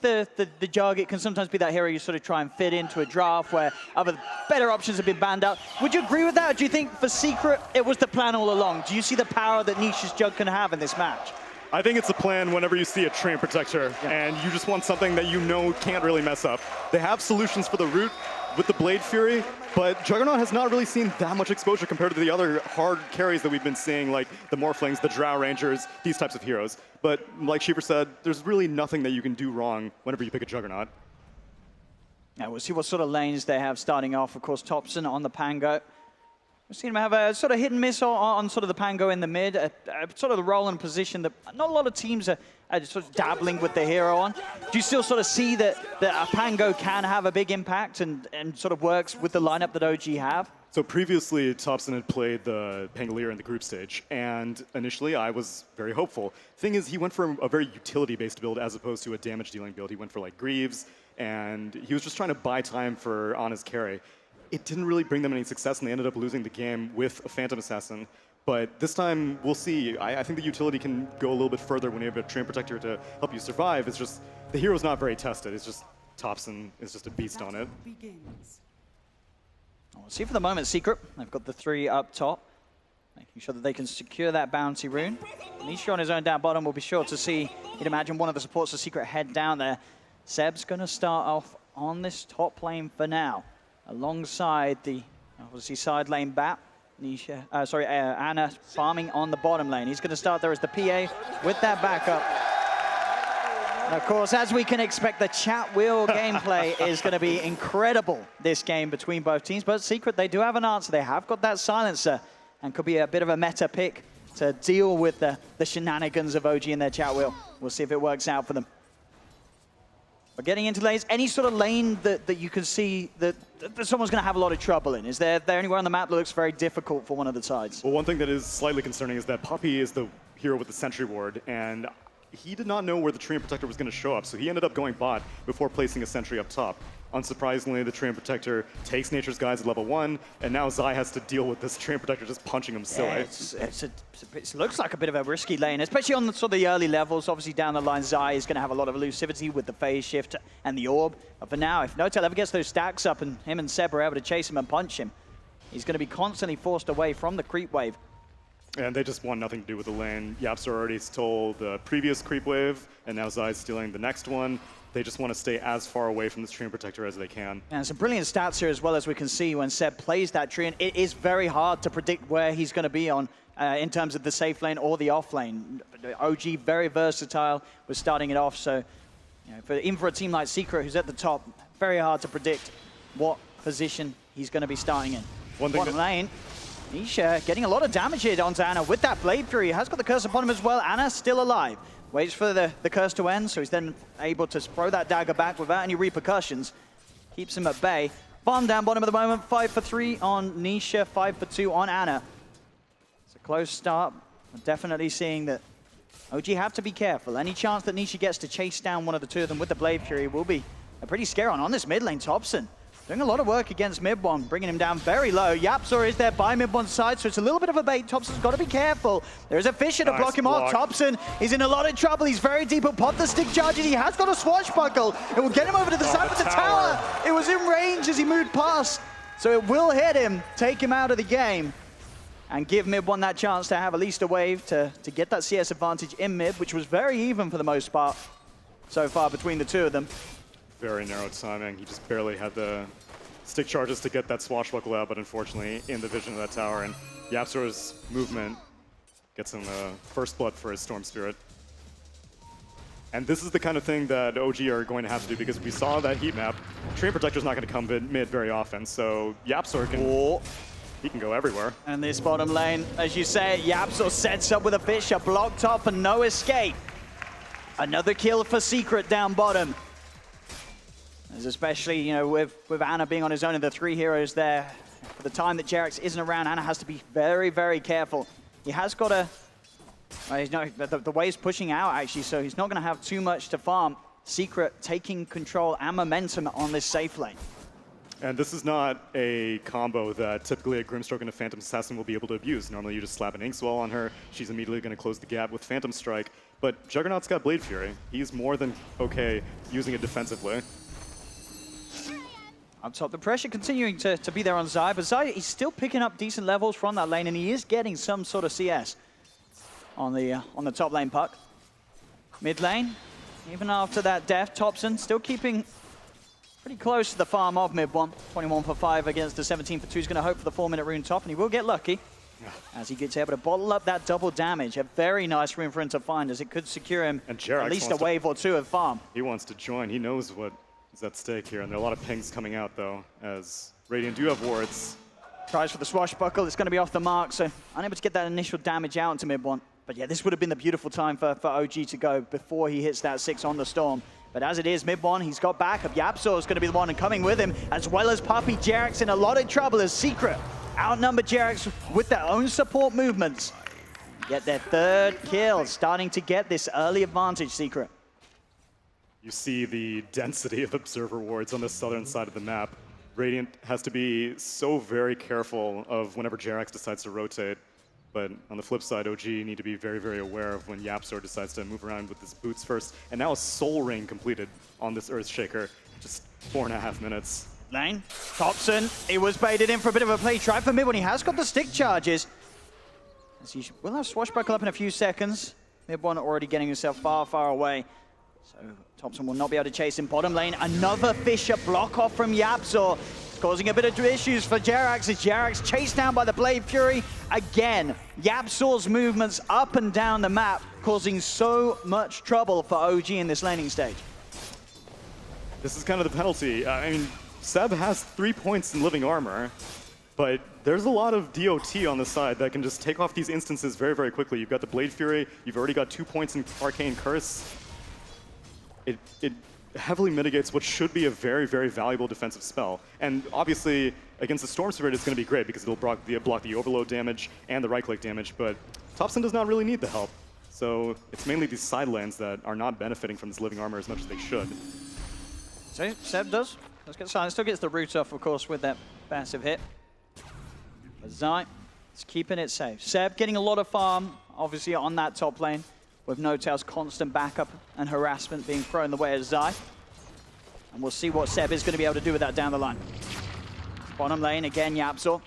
the Jug, it can sometimes be that hero you sort of try and fit into a draft where other better options have been banned out. Would you agree with that, or do you think for Secret it was the plan all along? Do you see the power that Nisha's Jug can have in this match? I think it's a plan whenever you see a Train Protector and you just want something that you know can't really mess up. They have solutions for the root with the Blade Fury, but Juggernaut has not really seen that much exposure compared to the other hard carries that we've been seeing, like the Morphlings, the Drow Rangers, these types of heroes. But like Shiver said, there's really nothing that you can do wrong whenever you pick a Juggernaut. Now we'll see what sort of lanes they have starting off. Of course, Thompson on the Pango. We've seen him have a sort of hit and miss on sort of the Pango in the mid, sort of the role and position that not a lot of teams are sort of dabbling with the hero on. Do you still sort of see that a Pango can have a big impact and sort of works with the lineup that OG have? So previously, Thompson had played the Pangolier in the group stage, and initially I was very hopeful. Thing is, he went for a very utility-based build as opposed to a damage-dealing build. He went for like Greaves, and he was just trying to buy time for Ana's carry. It didn't really bring them any success, and they ended up losing the game with a Phantom Assassin. But this time, we'll see. I think the utility can go a little bit further when you have a Train Protector to help you survive. It's just, the hero's not very tested. It's just, Thompson is just a beast on it. We'll see for the moment, Secret. They've got the 3 up top, making sure that they can secure that bounty rune. Nisha on his own down bottom will be sure to see, you'd imagine, one of the supports of Secret head down there. Seb's going to start off on this top lane for now, alongside the, obviously, side lane Bat. Nisha, Ana farming on the bottom lane. He's going to start there as the PA with that backup. And of course, as we can expect, the chat wheel gameplay is going to be incredible this game between both teams. But Secret, they do have an answer. They have got that silencer and could be a bit of a meta pick to deal with the shenanigans of OG in their chat wheel. We'll see if it works out for them. But getting into lanes, any sort of lane that you can see that someone's going to have a lot of trouble in? Is there anywhere on the map that looks very difficult for one of the sides? Well, one thing that is slightly concerning is that Puppey is the hero with the Sentry Ward, and he did not know where the Train Protector was going to show up, so he ended up going bot before placing a Sentry up top. Unsurprisingly, the Train Protector takes Nature's Guides at level 1, and now Zai has to deal with this Train Protector just punching him silly. Yeah, it looks like a bit of a risky lane, especially on the sort of the early levels. Obviously, down the line, Zai is going to have a lot of elusivity with the phase shift and the orb. But for now, if No-Tail ever gets those stacks up and him and Seb are able to chase him and punch him, he's going to be constantly forced away from the creep wave. And they just want nothing to do with the lane. Yapster already stole the previous creep wave, and now Zai's stealing the next one. They just want to stay as far away from this Train Protector as they can. And some brilliant stats here as well, as we can see when Seb plays that tree. And it is very hard to predict where he's going to be on in terms of the safe lane or the off lane. OG, very versatile, was starting it off. So even for a team like Secret, who's at the top, very hard to predict what position he's going to be starting in. Bottom lane, Nisha getting a lot of damage here onto Ana with that Blade Fury. He has got the curse upon him as well. Ana still alive. Waits for the curse to end, so he's then able to throw that dagger back without any repercussions. Keeps him at bay. Bomb down bottom at the moment. 5 for 3 on Nisha, 5 for 2 on Ana. It's a close start. I'm definitely seeing that OG have to be careful. Any chance that Nisha gets to chase down one of the two of them with the Blade Fury will be a pretty scary on this mid lane. Thompson doing a lot of work against MidOne, bringing him down very low. Yapzor is there by MidOne's side, so it's a little bit of a bait. Thompson's got to be careful. There's a Fisher to block him off. Thompson is in a lot of trouble. He's very deep. He'll pop the stick charges. He has got a swashbuckle. It will get him over to the side of the tower. It was in range as he moved past, so it will hit him, take him out of the game, and give MidOne that chance to have at least a wave to get that CS advantage in mid, which was very even for the most part so far between the two of them. Very narrow timing. He just barely had the stick charges to get that swashbuckle out, but unfortunately in the vision of that tower. And Yapzor's movement gets him the first blood for his Storm Spirit. And this is the kind of thing that OG are going to have to do, because we saw that heat map. Train Protector's not going to come mid very often, so Yapzor can... He can go everywhere. And this bottom lane, as you say, Yapzor sets up with a Fisher, blocked off and no escape. Another kill for Secret down bottom. Especially, with Ana being on his own and the 3 heroes there. For the time that Jerax isn't around, Ana has to be very, very careful. He has got a... the wave's pushing out, actually, so he's not going to have too much to farm. Secret taking control and momentum on this safe lane. And this is not a combo that typically a Grimstroke and a Phantom Assassin will be able to abuse. Normally you just slap an Inkswell on her, she's immediately going to close the gap with Phantom Strike. But Juggernaut's got Blade Fury. He's more than okay using it defensively. Up top, the pressure continuing to be there on Zai, but Zai, he's still picking up decent levels from that lane, and he is getting some sort of CS on the top lane puck. Mid lane, even after that death, Thompson still keeping pretty close to the farm of MidOne. 21 for 5 against the 17 for 2. He's going to hope for the 4-minute rune top, and he will get lucky as he gets able to bottle up that double damage. A very nice rune for him to find, as it could secure him at least a wave or two of farm. He wants to join. He knows what is at stake here, and there are a lot of pings coming out, though, as Radiant do have wards. Tries for the swashbuckle. It's going to be off the mark, so unable to get that initial damage out into MidOne. But yeah, this would have been the beautiful time for OG to go before he hits that 6 on the Storm. But as it is, MidOne, he's got backup. Yapzor is going to be the one coming with him, as well as Puppey. Jerax in a lot of trouble as Secret outnumbered Jerax with their own support movements. Get their 3rd kill, starting to get this early advantage, Secret. You see the density of observer wards on the southern side of the map. Radiant has to be so very careful of whenever Jerax decides to rotate. But on the flip side, OG need to be very, very aware of when Yapzor decides to move around with his boots first. And now a soul ring completed on this Earthshaker. Just 4.5 minutes. Lane, Thompson, he was baited in for a bit of a play. Tried for mid when he has got the stick charges. As he will have swashbuckle up in a few seconds. MidOne already getting himself far, far away. So Thompson will not be able to chase in bottom lane. Another Fisher block off from Yapzor, causing a bit of issues for Jerax, as Jerax chased down by the Blade Fury. Again, Yapzor's movements up and down the map, causing so much trouble for OG in this laning stage. This is kind of the penalty. I mean, Seb has 3 points in living armor, but there's a lot of DOT on the side that can just take off these instances very, very quickly. You've got the Blade Fury, you've already got 2 points in Arcane Curse. It heavily mitigates what should be a very, very valuable defensive spell. And obviously, against the Storm Spirit, it's going to be great because it'll block the overload damage and the right-click damage, but Thompson does not really need the help. So it's mainly these side lanes that are not benefiting from this living armor as much as they should. So Seb does. Let's get silent. Still gets the root off, of course, with that massive hit. But Zai is keeping it safe. Seb getting a lot of farm, obviously, on that top lane, with N0tail's constant backup and harassment being thrown the way of Zai. And we'll see what Seb is going to be able to do with that down the line. Bottom lane, again, Yapzor.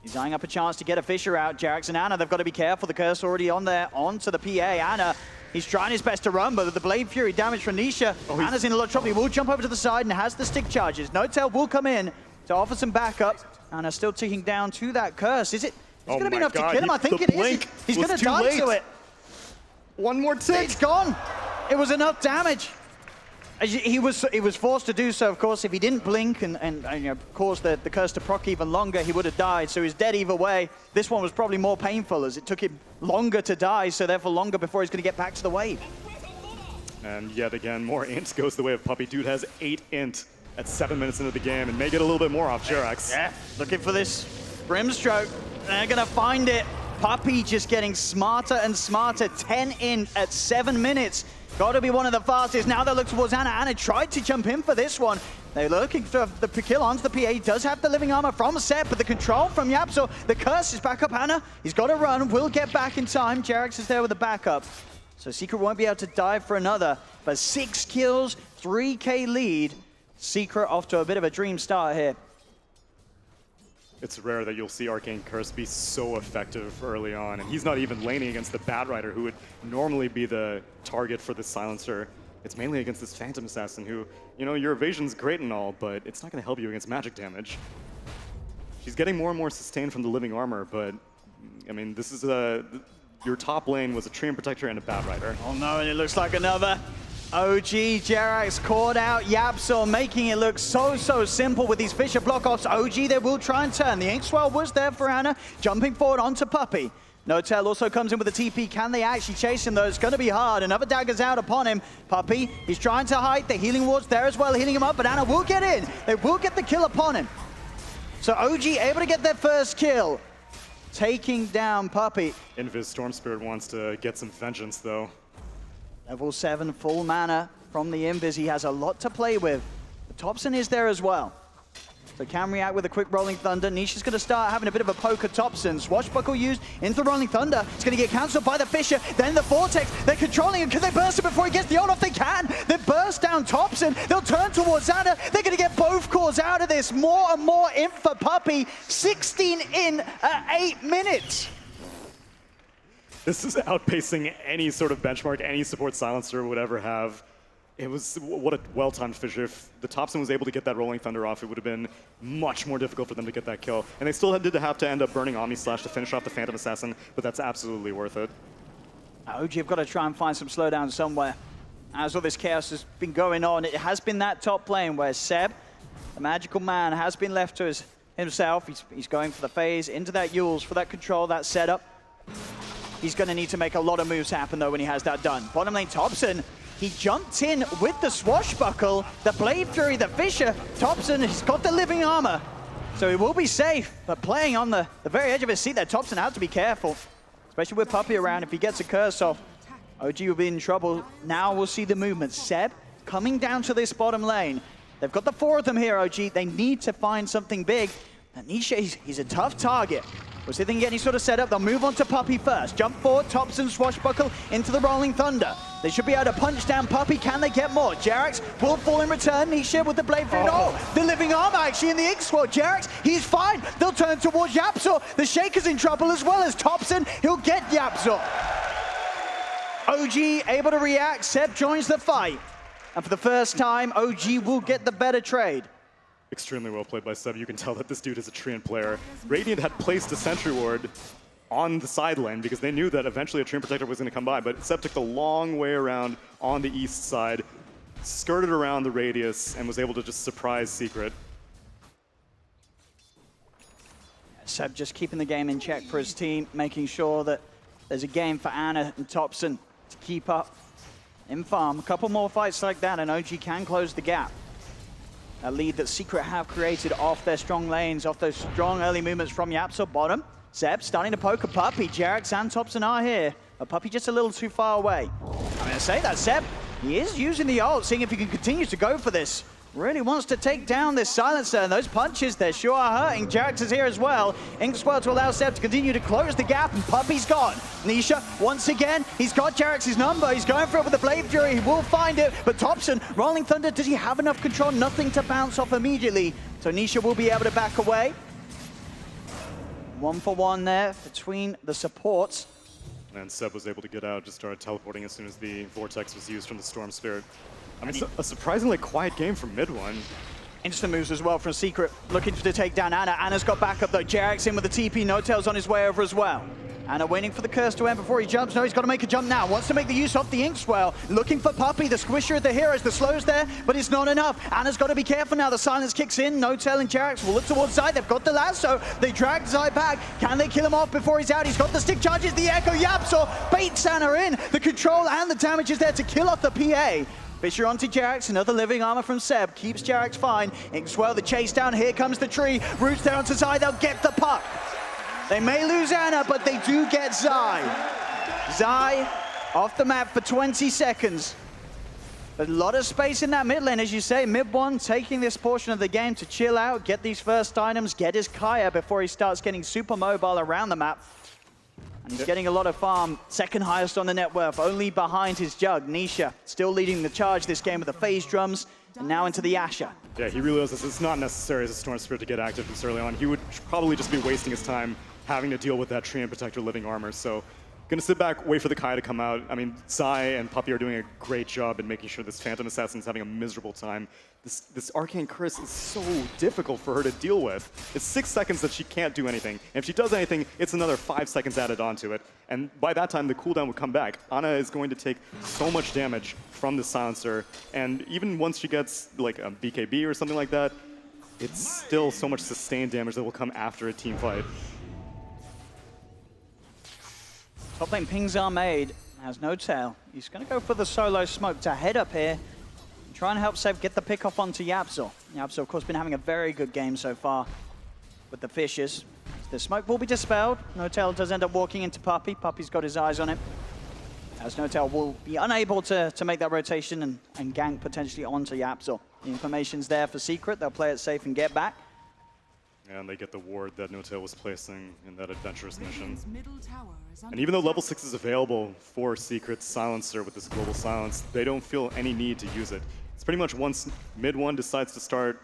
He's eyeing up a chance to get a Fisher out. Jerax and Ana, they've got to be careful. The curse already on there, onto the PA. Ana, he's trying his best to run, but with the Blade Fury damage from Nisha, Ana's in a lot of trouble. He will jump over to the side and has the stick charges. N0tail will come in to offer some backup. Ana still ticking down to that curse. Is it going to be enough to kill him? I think it is. He's going to die to it. One more tick. It's gone. It was enough damage. He was forced to do so, of course. If he didn't blink and you know, cause the curse to proc even longer, he would have died. So he's dead either way. This one was probably more painful, as it took him longer to die, so therefore longer before he's going to get back to the wave. And yet again, more int goes the way of Puppey. Dude has 8 int at 7 minutes into the game and may get a little bit more off Jerax. Yeah, looking for this Brimstroke. They're going to find it. Puppey just getting smarter and smarter. 10 int at 7 minutes. Got to be one of the fastest. Now they look towards Ana. Ana tried to jump in for this one. They're looking for the kill onto the PA. He does have the living armor from Seb, but the control from Yapzor. The curse is back up. Ana, he's got to run. Will get back in time. Jerax is there with the backup. So Secret won't be able to dive for another. But 6 kills, 3K lead. Secret off to a bit of a dream start here. It's rare that you'll see Arcane Curse be so effective early on, and he's not even laning against the Bat Rider, who would normally be the target for the Silencer. It's mainly against this Phantom Assassin, who, you know, your evasion's great and all, but it's not going to help you against magic damage. She's getting more and more sustained from the living armor, but, I mean, this is your top lane was a Treant Protector and a Bat Rider. Oh no, and it looks like another. OG Jerax caught out Yapzor, making it look so simple with these Fisher block-offs. OG, they will try and turn. The Ink Swell was there for Ana, jumping forward onto Puppey. N0tail also comes in with a TP. Can they actually chase him, though? It's going to be hard. Another dagger's out upon him. Puppey, he's trying to hide. The healing ward's there as well, healing him up, but Ana will get in. They will get the kill upon him. So OG able to get their first kill, taking down Puppey. Invis Storm Spirit wants to get some vengeance, though. Level 7 full mana from the Invis. He has a lot to play with. But Thompson is there as well. So can react with a quick Rolling Thunder. Nisha's going to start having a bit of a poke at Thompson. Swashbuckle used into the Rolling Thunder. It's going to get cancelled by the Fisher. Then the Vortex. They're controlling him. Can they burst it before he gets the on-off? They can. They burst down Thompson. They'll turn towards Anna. They're going to get both cores out of this. More and more in for Puppey. 16 in at 8 minutes. This is outpacing any sort of benchmark any support silencer would ever have. It was, what a well-timed fissure. If the Thompson was able to get that Rolling Thunder off, it would have been much more difficult for them to get that kill. And they still did have to end up burning Omni Slash to finish off the Phantom Assassin, but that's absolutely worth it. OG have got to try and find some slowdown somewhere. As all this chaos has been going on, it has been that top lane where Seb, the magical man, has been left to himself. He's going for the phase, into that Yules, for that control, that setup. He's going to need to make a lot of moves happen, though, when he has that done. Bottom lane, Thompson. He jumped in with the Swashbuckle, the Blade Fury, the Fisher. Thompson, he's got the living armor, so he will be safe. But playing on the very edge of his seat there, Thompson has to be careful, especially with Puppey around. If he gets a curse off, OG will be in trouble. Now we'll see the movement. Seb coming down to this bottom lane. They've got the 4 of them here, OG. They need to find something big. And Nisha, he's a tough target. We'll see if they can get any sort of setup. They'll move on to Puppey first. Jump forward, Thompson, Swashbuckle into the Rolling Thunder. They should be able to punch down Puppey. Can they get more? Jerax will fall in return. Nisha with the Blade Fury. Oh, the living armor actually in the Ink Squad. Jerax, he's fine. They'll turn towards Yapzor. The Shaker's in trouble as well as Thompson. He'll get Yapzor. OG able to react. Seb joins the fight. And for the first time, OG will get the better trade. Extremely well played by Seb. You can tell that this dude is a Treant player. Radiant had placed a Sentry Ward on the side lane because they knew that eventually a Treant Protector was going to come by, but Seb took the long way around on the east side, skirted around the radius, and was able to just surprise Secret. Seb just keeping the game in check for his team, making sure that there's a game for Anna and Thompson to keep up in farm. A couple more fights like that, and OG can close the gap. A lead that Secret have created off their strong lanes, off those strong early movements from Yapzor bottom. Seb starting to poke a Puppey. Jerax and Thompson are here. A Puppey just a little too far away. I'm going to say that Seb, he is using the ult, seeing if he can continue to go for this. Really wants to take down this silencer, and those punches, they sure are hurting. Jerax is here as well. Inkswell to allow Seb to continue to close the gap, and Puppey's gone. Nisha, once again, he's got Jerax's number. He's going for it with the Blade Fury. He will find it, but Thompson, Rolling Thunder, does he have enough control? Nothing to bounce off immediately. So Nisha will be able to back away. 1-for-1 there between the supports. And Seb was able to get out, just started teleporting as soon as the Vortex was used from the Storm Spirit. I mean, it's a surprisingly quiet game from MidOne. Instant moves as well from Secret, looking to take down Anna. Anna's got backup though. Jerax in with the TP, No-Tail's on his way over as well. Anna waiting for the curse to end before he jumps. No, he's got to make a jump now. Wants to make the use of the Inkswell. Looking for Puppey, the squisher of the heroes. The slow's there, but it's not enough. Anna's got to be careful now. The silence kicks in. No-Tail and Jerax will look towards Zai. They've got the lasso. They drag Zai back. Can they kill him off before he's out? He's got the stick charges. The Echo Yapzor baits Anna in. The control and the damage is there to kill off the PA. Fisher onto Jerax, another living armor from Seb, keeps Jerax fine. Inkswell, the chase down, here comes the tree. Roots down to Zai, they'll get the puck. They may lose Anna, but they do get Zai. Zai off the map for 20 seconds. A lot of space in that mid lane, as you say. MidOne taking this portion of the game to chill out, get these first items, get his Kaya before he starts getting super mobile around the map. And he's getting a lot of farm, second highest on the net worth, only behind his Jug. Nisha still leading the charge this game with the phase drums, and now into the Asher. Yeah, he realizes it's not necessary as a Storm Spirit to get active this early on. He would probably just be wasting his time having to deal with that Treant Protector living armor. So gonna sit back, wait for the Kai to come out. I mean, Zai and Puppey are doing a great job in making sure this Phantom Assassin is having a miserable time. This Arcane Curse is so difficult for her to deal with. It's 6 seconds that she can't do anything. And if she does anything, it's another 5 seconds added onto it. And by that time, the cooldown would come back. Ana is going to take so much damage from the silencer. And even once she gets like a BKB or something like that, it's still so much sustained damage that will come after a team fight. Top lane pings are made, has No-Tail. He's going to go for the solo smoke to head up here and try and help Seb get the pick off onto Yapzor. Yapzor, of course, been having a very good game so far with the Fishers. The smoke will be dispelled. No-Tail does end up walking into Puppey. Puppey's got his eyes on him. As No-Tail will be unable to make that rotation and gank potentially onto Yapzor. The information's there for Secret. They'll play it safe and get back. And they get the ward that Notail was placing in that adventurous mission. And even though level 6 is available for Secret's Silencer with this global silence, they don't feel any need to use it. It's pretty much once MidOne decides to start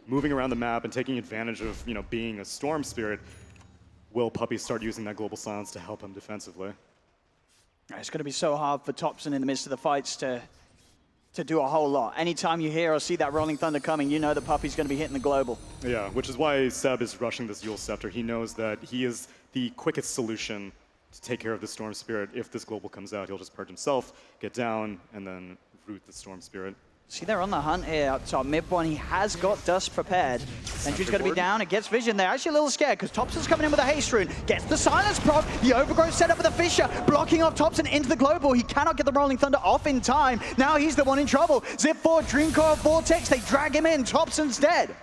moving around the map and taking advantage of, being a Storm Spirit, will Puppey start using that global silence to help him defensively. It's going to be so hard for Topson in the midst of the fights to do a whole lot. Anytime you hear or see that Rolling Thunder coming, you know that Puppey's going to be hitting the global. Yeah, which is why Seb is rushing this Yule Scepter. He knows that he is the quickest solution to take care of the Storm Spirit. If this global comes out, he'll just purge himself, get down, and then root the Storm Spirit. See, they're on the hunt here up top. MidOne, he has got Dust prepared. Sentry's going to be down. It gets Vision. They're actually a little scared because Topson's coming in with a Haste Rune. Gets the Silence proc. The Overgrowth set up with a Fissure, blocking off Topson into the global. He cannot get the Rolling Thunder off in time. Now he's the one in trouble. Zip 4, Dream Coil, Vortex. They drag him in. Topson's dead.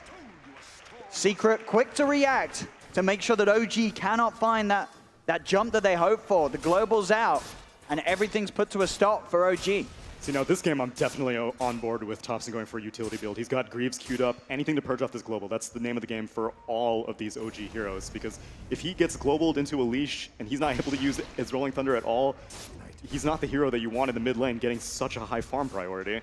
Secret quick to react to make sure that OG cannot find that jump that they hope for. The global's out, and everything's put to a stop for OG. See, now this game I'm definitely on board with Topson going for a utility build. He's got Greaves queued up, anything to purge off this global. That's the name of the game for all of these OG heroes, because if he gets globaled into a leash and he's not able to use his Rolling Thunder at all, he's not the hero that you want in the mid lane getting such a high farm priority.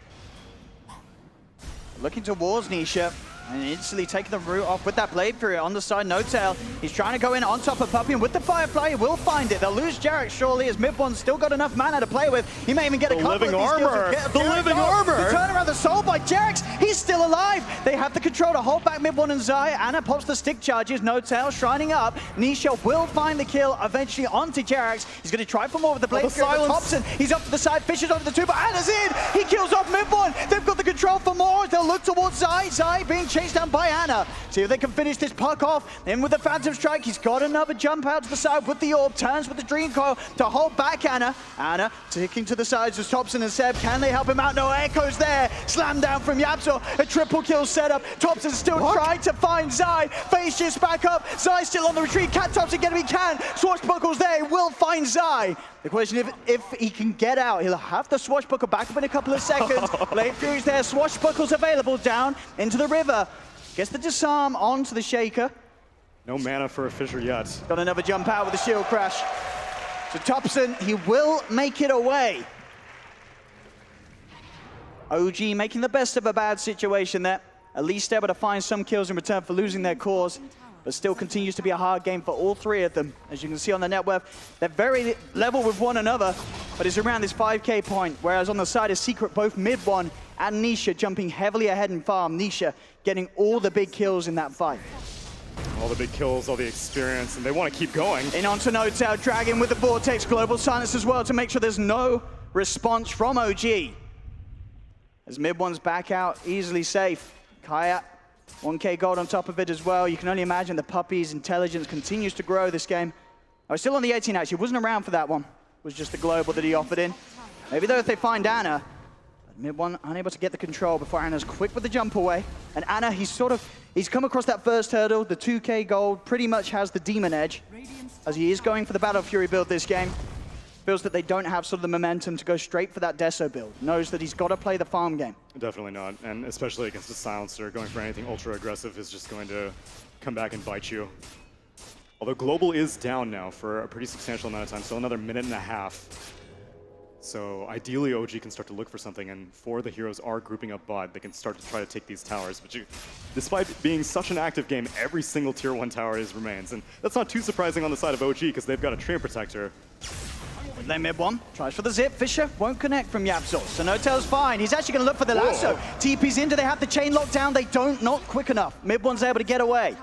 Looking towards Nisha, and instantly taking the root off with that Blade Fury on the side. Notail, he's trying to go in on top of Puppey, and with the Firefly, he will find it. They'll lose Jerax surely, as MidOne's still got enough mana to play with. He may even get a couple of these kills. The living armor! The turnaround, the soul by Jerax, he's still alive. They have the control to hold back MidOne and Zai. Anna pops the stick charges, Notail shrining up. Nisha will find the kill eventually onto Jerax. He's going to try for more with the Blade Fury. Topson, he's up to the side, Fisher's over the two, but Anna's in! He kills off MidOne. They've got the control for more. They'll look towards Zai. Zai being chased down by Anna. See if they can finish this puck off. In with the Phantom Strike. He's got another jump out to the side with the orb. Turns with the Dream Coil to hold back Anna. Anna ticking to the sides as Topson and Seb. Can they help him out? No, Echo's there. Slam down from Yapzor. A triple kill setup. Topson still trying to find Zai. Phase shifts back up. Zai still on the retreat. Can Topson get him? He can. Swashbuckle's there. He will find Zai. The question if he can get out, he'll have the Swashbuckle back up in a couple of seconds. Blade Fury's there. Swashbuckle's available down into the river. Gets the disarm onto the Shaker. No mana for a Fissure yet. Got another jump out with a shield crash. So Topson, he will make it away. OG making the best of a bad situation there. At least able to find some kills in return for losing their cores. But still continues to be a hard game for all three of them. As you can see on the net worth, they're very level with one another, but it's around this 5k point, whereas on the side of Secret, both MidOne and Nisha jumping heavily ahead in farm. Nisha getting all the big kills in that fight. All the big kills, all the experience, and they want to keep going. In onto Notail, Dragon with the Vortex, Global Silence as well to make sure there's no response from OG. As MidOne's back out, easily safe. Kaya, 1k gold on top of it as well. You can only imagine the Puppey's intelligence continues to grow this game. I was still on the 18 actually, wasn't around for that one. It was just the global that he offered in. Maybe though if they find Anna, MidOne unable to get the control before Anna's quick with the jump away. And Anna, he's come across that first hurdle, the 2k gold, pretty much has the demon edge, as he is going for the Battle Fury build this game. Feels that they don't have sort of the momentum to go straight for that Deso build. Knows that he's got to play the farm game. Definitely not, and especially against a Silencer, going for anything ultra aggressive is just going to come back and bite you. Although Global is down now for a pretty substantial amount of time, so another minute and a half. So ideally OG can start to look for something, and for the heroes are grouping up bot, they can start to try to take these towers. But despite being such an active game, every single tier 1 tower remains. And that's not too surprising on the side of OG, because they've got a Treant Protector. Then MidOne tries for the zip. Fisher won't connect from Yapzor. So Notail's fine. He's actually going to look for the lasso. TP's in. Do they have the chain locked down? They don't. Not quick enough. MidOne's able to get away.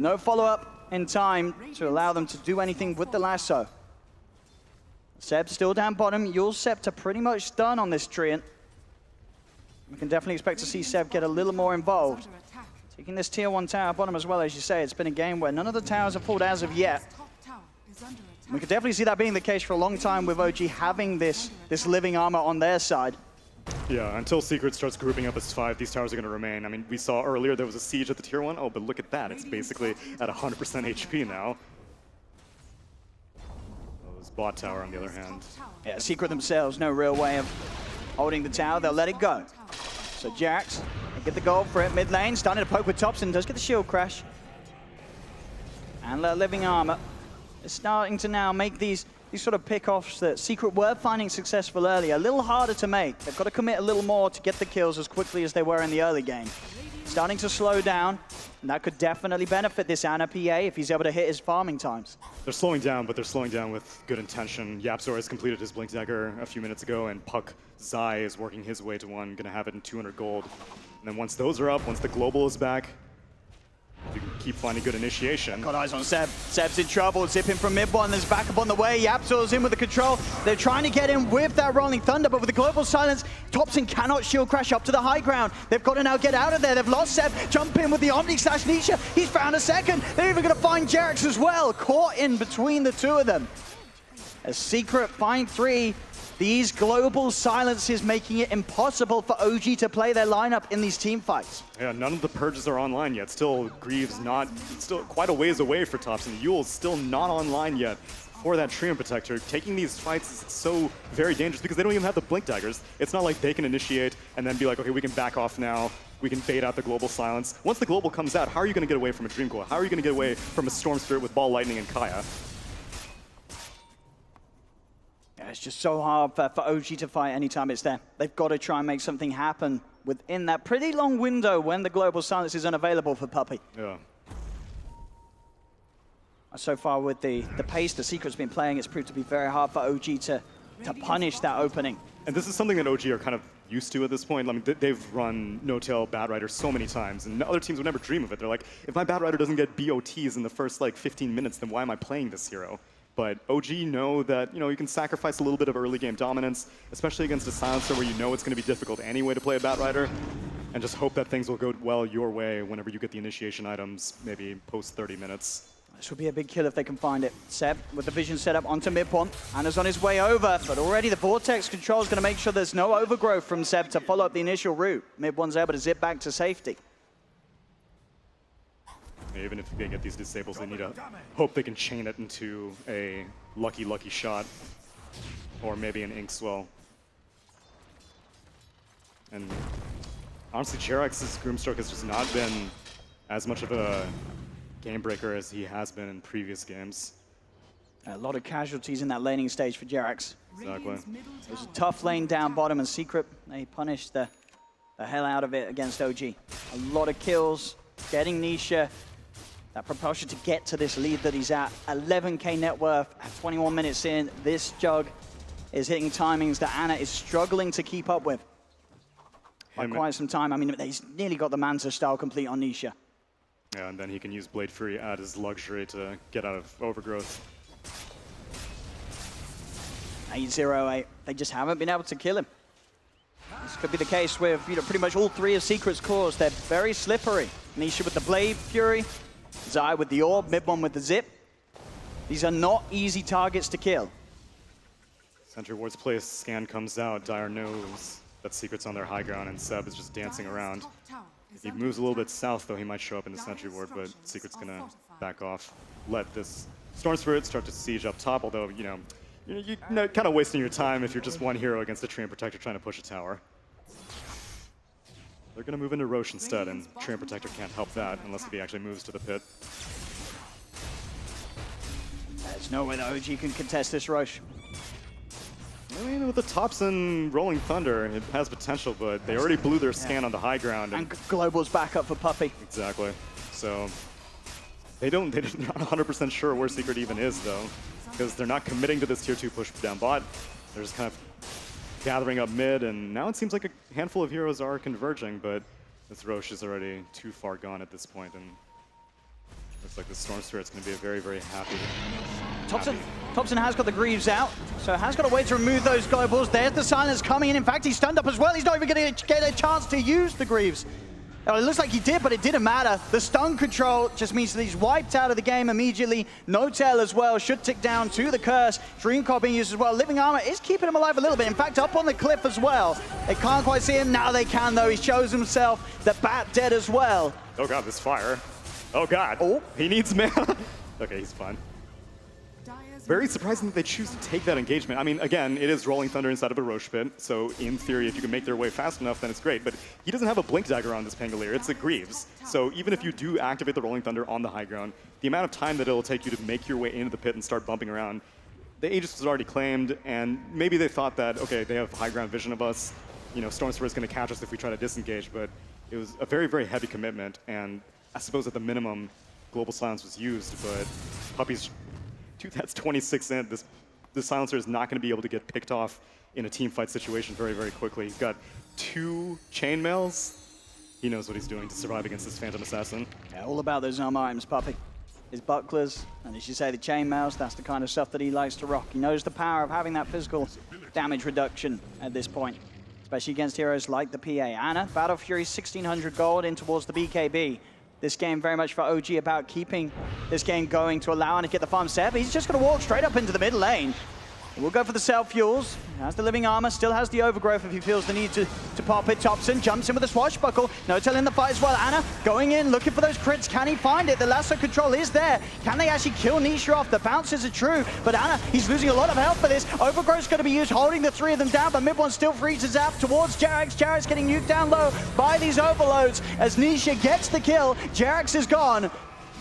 No follow-up in time to allow them to do anything with the lasso. Seb's still down bottom. Yule Scepter pretty much done on this Treant. We can definitely expect to see Seb get a little more involved. Taking this tier 1 tower bottom as well, as you say. It's been a game where none of the towers have pulled as of yet. We could definitely see that being the case for a long time with OG having this living armor on their side. Yeah, until Secret starts grouping up as 5, these towers are going to remain. I mean, we saw earlier there was a siege at the tier 1. Oh, but look at that. It's basically at 100% HP now. This bot tower, on the other hand. Yeah, Secret themselves, no real way of holding the tower. They'll let it go. So Jerax, get the gold for it. Mid lane, starting to poke with Topson. Does get the shield crash. And the living armor is starting to now make these sort of pick-offs that Secret were finding successful earlier a little harder to make. They've got to commit a little more to get the kills as quickly as they were in the early game. Starting to slow down, and that could definitely benefit this Ana PA if he's able to hit his farming times. They're slowing down, but they're slowing down with good intention. Yapzor has completed his Blink Dagger a few minutes ago, and Puck Zai is working his way to one, gonna have it in 200 gold. And then once those are up, once the global is back, you can keep finding good initiation. Got eyes on Seb. Seb's in trouble. Zipping from MidOne. There's backup on the way. Yapzor's in with the control. They're trying to get in with that Rolling Thunder, but with the global silence, Thompson cannot shield crash up to the high ground. They've got to now get out of there. They've lost Seb. Jump in with the Omni slash Nisha. He's found a second. They're even going to find Jerax as well. Caught in between the two of them. A Secret find 3. These global silences making it impossible for OG to play their lineup in these team fights. Yeah, none of the purges are online yet. Still, Greaves still quite a ways away for Thompson. Yule's still not online yet for that Treant Protector. Taking these fights is so very dangerous because they don't even have the Blink Daggers. It's not like they can initiate and then be like, okay, we can back off now. We can bait out the global silence. Once the global comes out, how are you going to get away from a Dream Coil? How are you going to get away from a Storm Spirit with Ball Lightning and Kaya? It's just so hard for OG to fight anytime it's there. They've got to try and make something happen within that pretty long window when the global silence is unavailable for Puppey. Yeah. So far with the pace the Secret's been playing, it's proved to be very hard for OG to punish that opening. And this is something that OG are kind of used to at this point. I mean, they've run no-tail Bat Rider so many times, and other teams would never dream of it. They're like, if my Bat Rider doesn't get BOTs in the first, like, 15 minutes, then why am I playing this hero? But OG know that, you know, you can sacrifice a little bit of early game dominance, especially against a silencer where you know it's going to be difficult anyway to play a Bat Rider, and just hope that things will go well your way whenever you get the initiation items, maybe post 30 minutes. This would be a big kill if they can find it. Seb with the vision set up onto MidOne. Ana's on his way over, but already the Vortex control is going to make sure there's no overgrowth from Seb to follow up the initial route. MidOne's able to zip back to safety. Even if they get these disables, they need to hope they can chain it into a lucky shot, or maybe an ink swell. And honestly, Jerax's Groomstroke has just not been as much of a game breaker as he has been in previous games. A lot of casualties in that laning stage for Jerax. Exactly. It was a tough lane down bottom, and Secret, they punished the hell out of it against OG. A lot of kills, getting Nisha that propulsion to get to this lead that he's at. 11k net worth at 21 minutes in. This Jug is hitting timings that Ana is struggling to keep up with. By quite some time. I mean, he's nearly got the Manta style complete on Nisha. Yeah, and then he can use Blade Fury at his luxury to get out of overgrowth. 8-0-8. They just haven't been able to kill him. This could be the case with pretty much all 3 of Secret's cores. They're very slippery. Nisha with the Blade Fury, Zai with the Orb, MidOne with the Zip. These are not easy targets to kill. Sentry Ward's place scan comes out. Dire knows that Secret's on their high ground, and Seb is just dancing around. If he moves a little bit south, though, he might show up in the Sentry Ward, but Secret's gonna back off. Let this Storm Spirit start to siege up top, although, you're kind of wasting your time if you're just one hero against a Treant Protector trying to push a tower. They're going to move into Roche instead, and Treant Protector can't help that unless he actually moves to the pit. There's no way that OG can contest this Roche. I mean, with the Thompson Rolling Thunder, it has potential, but they already blew their scan on the high ground. And Global's back up for Puppey. Exactly. So they're not 100% sure where Secret even is, though, because they're not committing to this tier 2 push down bot. They're just kind of gathering up mid, and now it seems like a handful of heroes are converging, but this Roche is already too far gone at this point, and looks like the Storm Spirit's going to be a very, very happy. Thompson has got the Greaves out, so has got a way to remove those globals. There's the silence coming in. In fact, he's stunned up as well. He's not even going to get a chance to use the Greaves. It looks like he did, but it didn't matter. The stun control just means that he's wiped out of the game immediately. No tail as well, should tick down to the curse. Dream Coil being used as well. Living Armor is keeping him alive a little bit. In fact, up on the cliff as well. They can't quite see him. Now they can, though. He shows himself. The Bat dead as well. Oh god, this fire. Oh god. Oh. He needs mana. Okay, he's fine. very surprising that they choose to take that engagement. I mean, again, it is Rolling Thunder inside of a Roche pit, so in theory, if you can make their way fast enough, then it's great. But he doesn't have a Blink Dagger on this Pangolier, it's a Greaves. So even if you do activate the Rolling Thunder on the high ground, the amount of time that it'll take you to make your way into the pit and start bumping around, the Aegis was already claimed, and maybe they thought that, okay, they have high ground vision of us, you know, Stormsphere is going to catch us if we try to disengage, but it was a very, very heavy commitment, and I suppose at the minimum, Global Silence was used, but Puppey's, dude, that's 26 in. This Silencer is not going to be able to get picked off in a team fight situation very, very quickly. He's got 2 chainmails. He knows what he's doing to survive against this Phantom Assassin. Yeah, all about those arm items, Puppey. His bucklers, and as you say, the chainmails, that's the kind of stuff that he likes to rock. He knows the power of having that physical damage reduction at this point, especially against heroes like the PA. Ana, Battle Fury, 1,600 gold in towards the BKB. This game very much for OG about keeping this game going to allow him to get the farm set, but he's just going to walk straight up into the mid lane. We'll go for the self-fuels. Has the living armor, still has the overgrowth if he feels the need to pop it. Thompson jumps in with a swashbuckle. No-Tail in the fight as well. Ana going in, looking for those crits. Can he find it? The lasso control is there. Can they actually kill Nisha off? The bounces are true, but Ana, he's losing a lot of health for this. Overgrowth's going to be used, holding the 3 of them down, but MidOne still freezes out towards Jerax. Jerax getting nuked down low by these overloads. As Nisha gets the kill, Jerax is gone.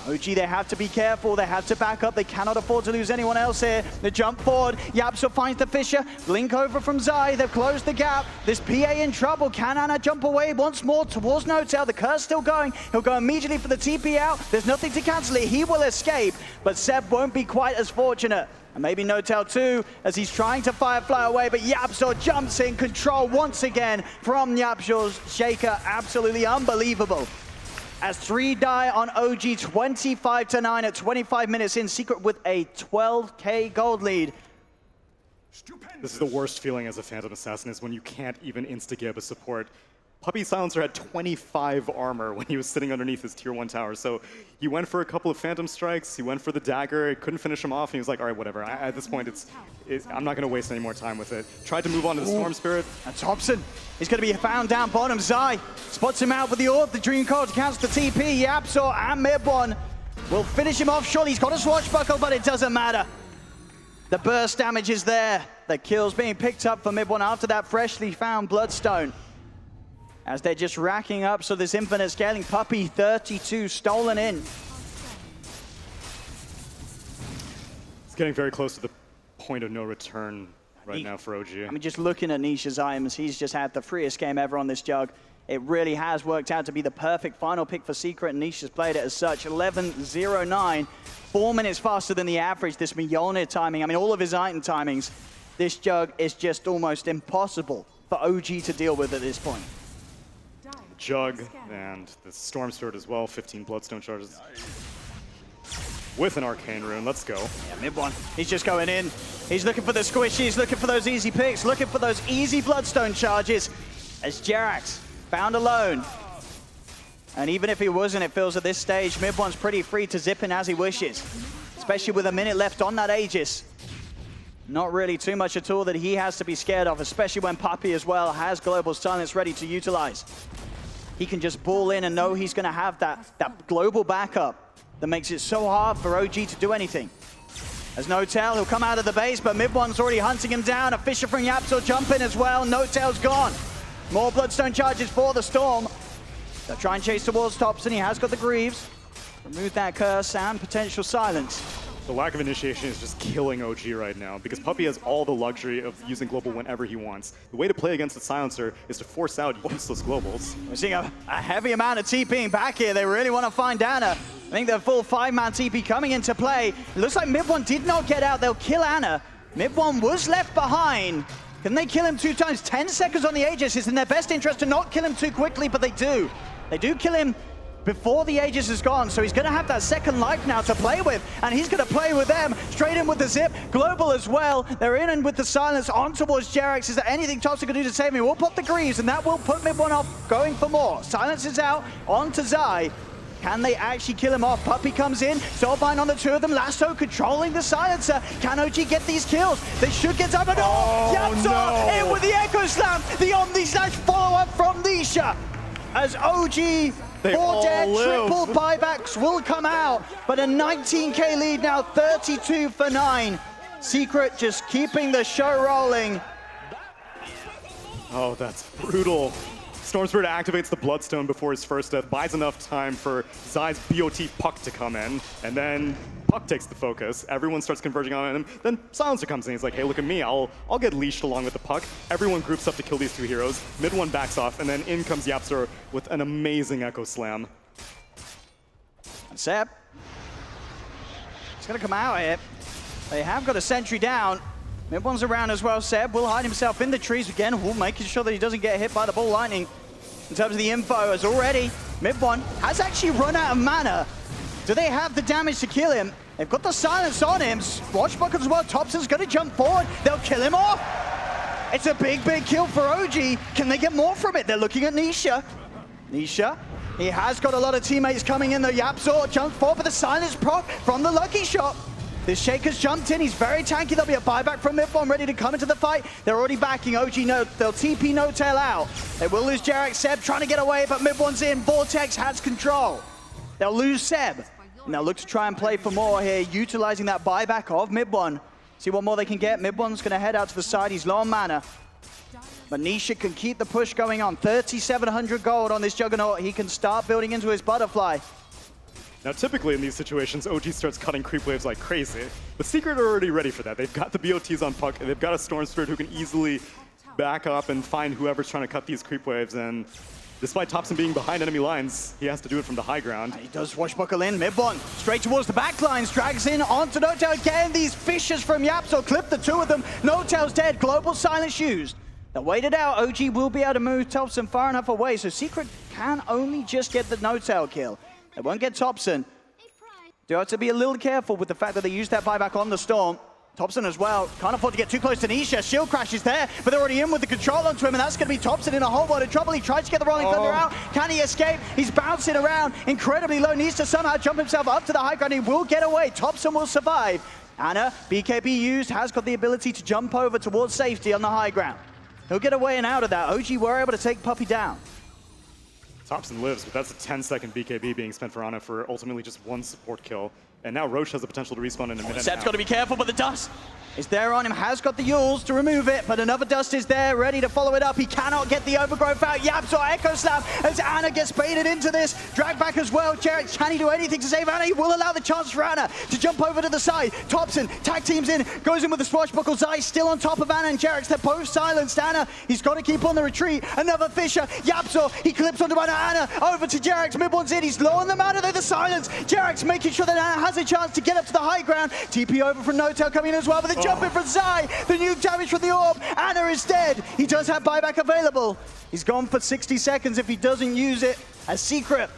OG, they have to be careful. They have to back up. They cannot afford to lose anyone else here. The jump forward. Yapso finds the Fisher. Blink over from Zai. They've closed the gap. This PA in trouble. Can Ana jump away once more towards No-Tail? The curse still going. He'll go immediately for the TP out. There's nothing to cancel it. He will escape, but Seb won't be quite as fortunate. And maybe No-Tail too, as he's trying to firefly away, but Yapso jumps in. Control once again from Yapso's Shaker. Absolutely unbelievable. As 3 die on OG, 25-9 at 25 minutes in. Secret with a 12K gold lead. This is the worst feeling as a Phantom Assassin, is when you can't even insta-gib a support. Puppey Silencer had 25 armor when he was sitting underneath his tier 1 tower, so he went for a couple of Phantom Strikes, he went for the dagger, he couldn't finish him off, and he was like, all right, whatever. At this point, I'm not going to waste any more time with it. Tried to move on to the Storm Spirit. And Thompson is going to be found down bottom. Zai spots him out with the Orb, the Dream Code counts the TP. Yapso and MidOne will finish him off. Surely he's got a swashbuckle, but it doesn't matter. The burst damage is there. The kill's being picked up for MidOne after that freshly found Bloodstone. As they're just racking up, so this infinite scaling. Puppey 32 stolen in. It's getting very close to the point of no return right now for OG. I mean, just looking at Nisha's items, he's just had the freest game ever on this jug. It really has worked out to be the perfect final pick for Secret, and Nisha's played it as such. 11-0-9, 4 minutes faster than the average. This Mjolnir timing, I mean, all of his item timings. This jug is just almost impossible for OG to deal with at this point. Jug and the Storm Spirit as well, 15 Bloodstone charges. With an Arcane Rune, let's go. Yeah, MidOne, he's just going in. He's looking for the squishies, looking for those easy picks, looking for those easy Bloodstone charges. As Jerax found alone. And even if he wasn't, it feels at this stage, MidOne's pretty free to zip in as he wishes. Especially with a minute left on that Aegis. Not really too much at all that he has to be scared of, especially when Puppey as well has Global Silence ready to utilize. He can just ball in and know he's going to have that global backup that makes it so hard for OG to do anything. As No-Tail, he'll come out of the base, but MidOne's already hunting him down. A Fisher from Yapso jump in as well. No-Tail's gone. More Bloodstone charges for the Storm. They'll try and chase towards Thompson. He has got the Greaves. Remove that curse and potential silence. The lack of initiation is just killing OG right now, because Puppey has all the luxury of using global whenever he wants. The way to play against the Silencer is to force out useless globals. We're seeing a heavy amount of TPing back here. They really want to find Ana. I think the full 5-man TP coming into play. It looks like MidOne did not get out. They'll kill Ana. MidOne was left behind. Can they kill him 2 times? 10 seconds on the Aegis. It's in their best interest to not kill him too quickly, but they do. They do kill him before the Aegis is gone, so he's going to have that second life now to play with, and he's going to play with them, straight in with the zip, global as well. They're in and with the silence on towards Jerax. Is there anything Thompson can do to save him? We'll pop the Greaves, and that will put MidOne off, going for more. Silence is out, on to Zai. Can they actually kill him off? Puppey comes in, Soulbind on the 2 of them, Lasso controlling the silencer. Can OG get these kills? They should get time, but Yapso in with the Echo Slam, the Omni Slash follow-up from Nisha. As OG, 4 dead, triple buybacks will come out, but a 19K lead now, 32-9. Secret just keeping the show rolling. Oh, that's brutal. Storm Spirit activates the Bloodstone before his first death, buys enough time for Zai's BOT Puck to come in, and then Puck takes the focus. Everyone starts converging on him. Then Silencer comes in. He's like, hey, look at me. I'll get leashed along with the Puck. Everyone groups up to kill these two heroes. MidOne backs off, and then in comes YapzOr with an amazing Echo Slam. And Seb, he's going to come out here. They have got a sentry down. MidOne's around as well. Seb will hide himself in the trees again, making sure that he doesn't get hit by the ball lightning. In terms of the info, as already, MidOne has actually run out of mana. Do they have the damage to kill him? They've got the silence on him. Swashbuckle as well. Thompson's going to jump forward. They'll kill him off. It's a big kill for OG. Can they get more from it? They're looking at Nisha. Nisha, he has got a lot of teammates coming in though. YapzOr jumps forward for the silence proc from the lucky shot. The Shaker's jumped in. He's very tanky. There'll be a buyback from MidOne ready to come into the fight. They're already backing OG. No, they'll TP No Tail out. They will lose Jerax. Seb trying to get away, but MidOne's in. Vortex has control. They'll lose Seb. And they'll look to try and play for more here, utilizing that buyback of MidOne. See what more they can get. MidOne's going to head out to the side. He's low on mana. But Nisha can keep the push going on. 3,700 gold on this Juggernaut. He can start building into his butterfly. Now, typically in these situations, OG starts cutting creep waves like crazy, but Secret are already ready for that. They've got the BOTs on Puck, and they've got a Storm Spirit who can easily back up and find whoever's trying to cut these creep waves, and despite Thompson being behind enemy lines, he has to do it from the high ground. He does swashbuckle in. MidOne straight towards the back lines, drags in onto No Tail again. These fishes from YapzOr clip the two of them. No Tail's dead. Global silence used. They waited out. OG will be able to move Thompson far enough away, so Secret can only just get the No Tail kill. They won't get Thompson. Do have to be a little careful with the fact that they used that buyback on the Storm. Thompson as well. Can't afford to get too close to Nisha. Shield crash is there, but they're already in with the control onto him, and that's going to be Thompson in a whole lot of trouble. He tries to get the Rolling Thunder out. Can he escape? He's bouncing around incredibly low. Needs to somehow jump himself up to the high ground. He will get away. Thompson will survive. Ana, BKB used, has got the ability to jump over towards safety on the high ground. He'll get away and out of that. OG were able to take Puppey down. Thompson lives, but that's a 10-second BKB being spent for Ana for ultimately just one support kill. And now Roche has the potential to respawn in a minute. Seb's got to be careful, but the dust is there on him. Has got the Yules to remove it, but another dust is there, ready to follow it up. He cannot get the overgrowth out. YapzOr Echo Slam as Ana gets baited into this. Drag back as well. Jerax, can he do anything to save Ana? He will allow the chance for Ana to jump over to the side. Thompson tag teams in, goes in with the swashbuckle. Zai still on top of Ana and Jerax. They're both silenced. Ana, he's got to keep on the retreat. Another Fisher. YapzOr, he clips onto Ana. Over to Jerax. MidOne's in. He's low on the mana. They're the silence. Jerax making sure that Ana has a chance to get up to the high ground. TP over from No Tail coming in as well, but the jump in from Zai. The new damage from the orb. Ana is dead. He does have buyback available. He's gone for 60 seconds if he doesn't use it. A Secret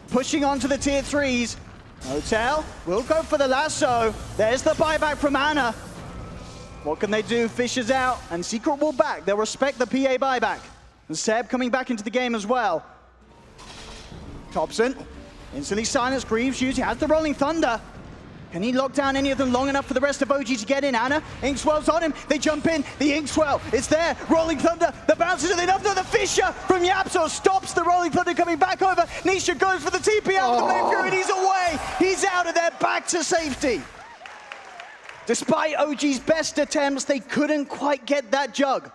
pushing onto the tier 3s. No Tail will go for the lasso. There's the buyback from Ana. What can they do? Fish is out, and Secret will back. They'll respect the PA buyback. And Seb coming back into the game as well. Thompson instantly silenced. Greaves used. He has the Rolling Thunder. Can he lock down any of them long enough for the rest of OG to get in? Ana, Inkswell's on him. They jump in. The Inkswell, it's there. Rolling Thunder, the bounces are enough. No, the Fisher from YapzOr stops the Rolling Thunder coming back over. Nisha goes for the TP out of the Blade Fury, and he's away. He's out of there, back to safety. Despite OG's best attempts, they couldn't quite get that jug.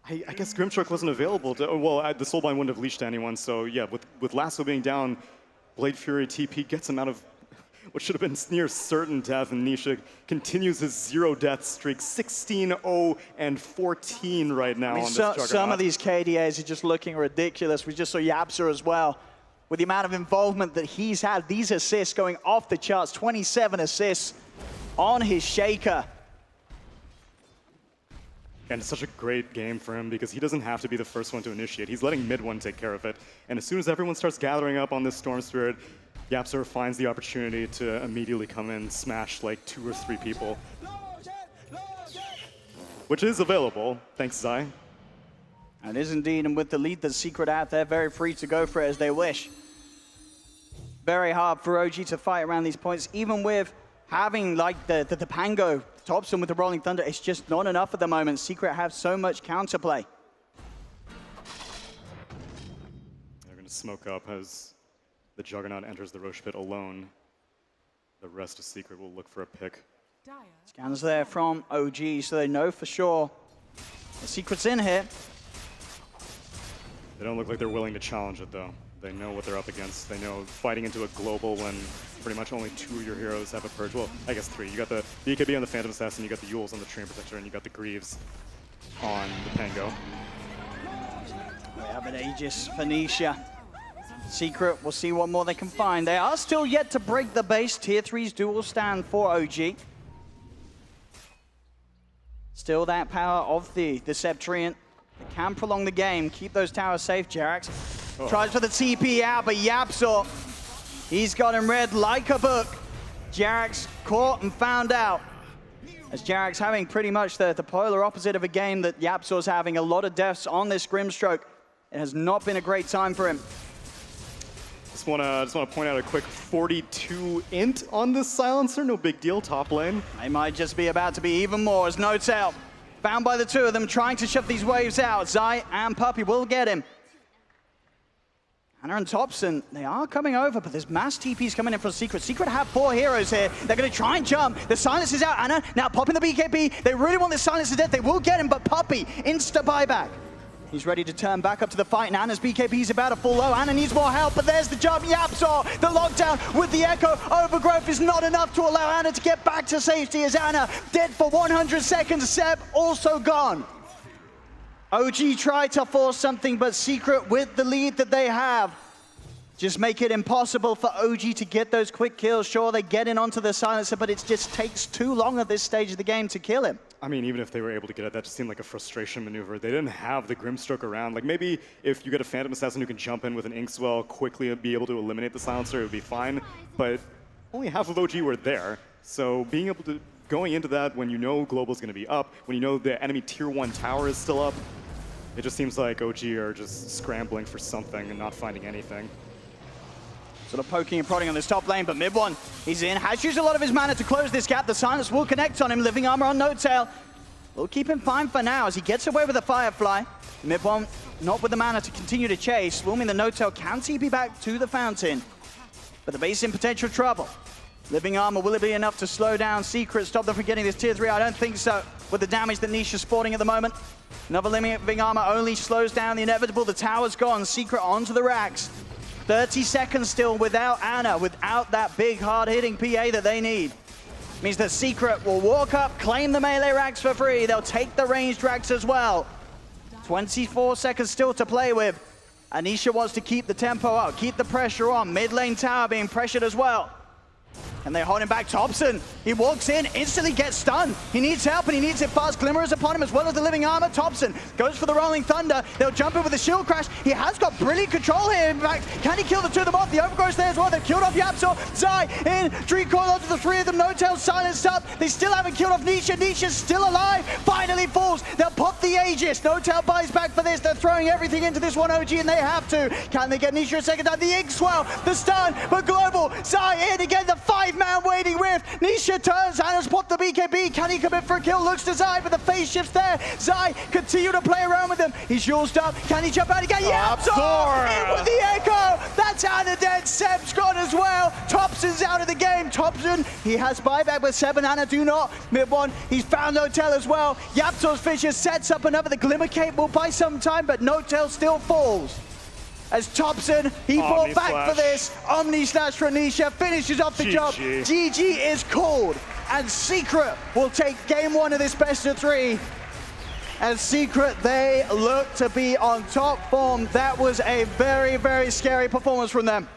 I guess Grimstroke wasn't available. Well, the Soulbind wouldn't have leashed to anyone, so yeah, with Lasso being down, Blade Fury TP gets him out of what should have been near certain death, and Nisha continues his 0-death streak, 16-0-14 right now on this Juggernaut. Some of these KDAs are just looking ridiculous. We just saw YapzOr as well. With the amount of involvement that he's had, these assists going off the charts, 27 assists on his Shaker. And it's such a great game for him because he doesn't have to be the first one to initiate. He's letting MidOne take care of it. And as soon as everyone starts gathering up on this Storm Spirit, YapzOr finds the opportunity to immediately come in and smash like 2 or 3 people. Which is available, thanks Zai. And is indeed, and with the lead that's Secret out, they're very free to go for it as they wish. Very hard for OG to fight around these points, even with having like the Pango Thompson with the Rolling Thunder. It's just not enough at the moment. Secret have so much counterplay. They're going to smoke up as the Juggernaut enters the Roche pit alone. The rest of Secret will look for a pick. Scans there from OG, so they know for sure the secret's in here. They don't look like they're willing to challenge it, though. They know what they're up against. They know fighting into a global when pretty much only 2 of your heroes have a purge. Well, I guess 3. You got the BKB on the Phantom Assassin, you got the Yules on the Train Protector, and you got the Greaves on the Pango. We have an Aegis for Nisha. Secret, we'll see what more they can find. They are still yet to break the base. Tier 3's dual stand for OG. Still that power of the Deceptrian. They can prolong the game, keep those towers safe. Jerax tries for the TP out, but YapzOr, he's got him read like a book. Jerax caught and found out. As Jerax having pretty much the polar opposite of a game that YapzOr's having. A lot of deaths on this Grimstroke. It has not been a great time for him. Just want to point out a quick 42 int on this silencer. No big deal, top lane. They might just be about to be even more as Notel, found by the 2 of them, trying to shove these waves out. Zai and Puppey will get him. Ana and Topson, they are coming over, but there's mass TPs coming in from Secret. Secret have 4 heroes here. They're going to try and jump. The silence is out. Ana now popping the BKB. They really want the silence to death. They will get him, but Puppey, insta buyback. He's ready to turn back up to the fight, and Ana's BKB is about to fall low. Ana needs more help, but there's the jump. YapzOr, the lockdown with the Echo. Overgrowth is not enough to allow Ana to get back to safety as Ana dead for 100 seconds. Seb also gone. OG tried to force something, but Secret with the lead that they have just make it impossible for OG to get those quick kills. Sure, they get in onto the silencer, but it just takes too long at this stage of the game to kill him. I mean, even if they were able to get it, that just seemed like a frustration maneuver. They didn't have the Grimstroke around. Like, maybe if you get a Phantom Assassin who can jump in with an Inkswell, quickly be able to eliminate the silencer, it would be fine. But only half of OG were there. So being able to, going into that when you know Global's going to be up, when you know the enemy Tier 1 tower is still up, it just seems like OG are just scrambling for something and not finding anything. Sort of poking and prodding on this top lane, but MidOne, he's in. Has used a lot of his mana to close this gap. The silence will connect on him. Living armor on Notel. We'll keep him fine for now as he gets away with the Firefly. MidOne not with the mana to continue to chase. Will mean the Notel can TP back to the fountain. But the base in potential trouble. Living armor, will it be enough to slow down Secret? Stop them from getting this tier 3? I don't think so. With the damage that Nisha's sporting at the moment. Another living armor only slows down the inevitable. The tower's gone. Secret onto the racks. 30 seconds still without Ana, without that big hard-hitting PA that they need. Means that Secret will walk up, claim the melee racks for free. They'll take the ranged racks as well. 24 seconds still to play with. Nisha wants to keep the tempo up, keep the pressure on. Mid lane tower being pressured as well. And they hold him back. Topson, he walks in, instantly gets stunned. He needs help, and he needs it fast. Glimmer is upon him as well as the living armor. Topson goes for the rolling thunder. They'll jump in with the shield crash. He has got brilliant control here. In fact, can he kill the 2 of them off? The overgrowth's there as well. They've killed off YapzOr. Zai in. Dream coil onto the 3 of them. Notel silenced up. They still haven't killed off Nisha. Nisha's still alive. Finally falls. They'll pop the Aegis. Notel buys back for this. They're throwing everything into this one OG, and they have to. Can they get Nisha a second time? The Inkswell, the stun, but Global. Zai in again. The 5-man waiting rift. Nisha turns. Ana's popped the BKB. Can he commit for a kill? Looks to Zai, but the phase shift's there. Zai continue to play around with him. He's Yules up. Can he jump out again? YapzOr in with the Echo. That's Ana dead. Seb's gone as well. Topson's out of the game. Topson, he has buyback with Seb and Ana do not. MidOne, he's found Notel as well. YapzOr's Fisher sets up another. The Glimmer Cape will buy some time, but Notel still falls. As Topson, he fought back for this. Omni slash for Nisha, finishes off the job. GG is called. And Secret will take game 1 of this best of 3. And Secret, they look to be on top form. That was a very, very scary performance from them.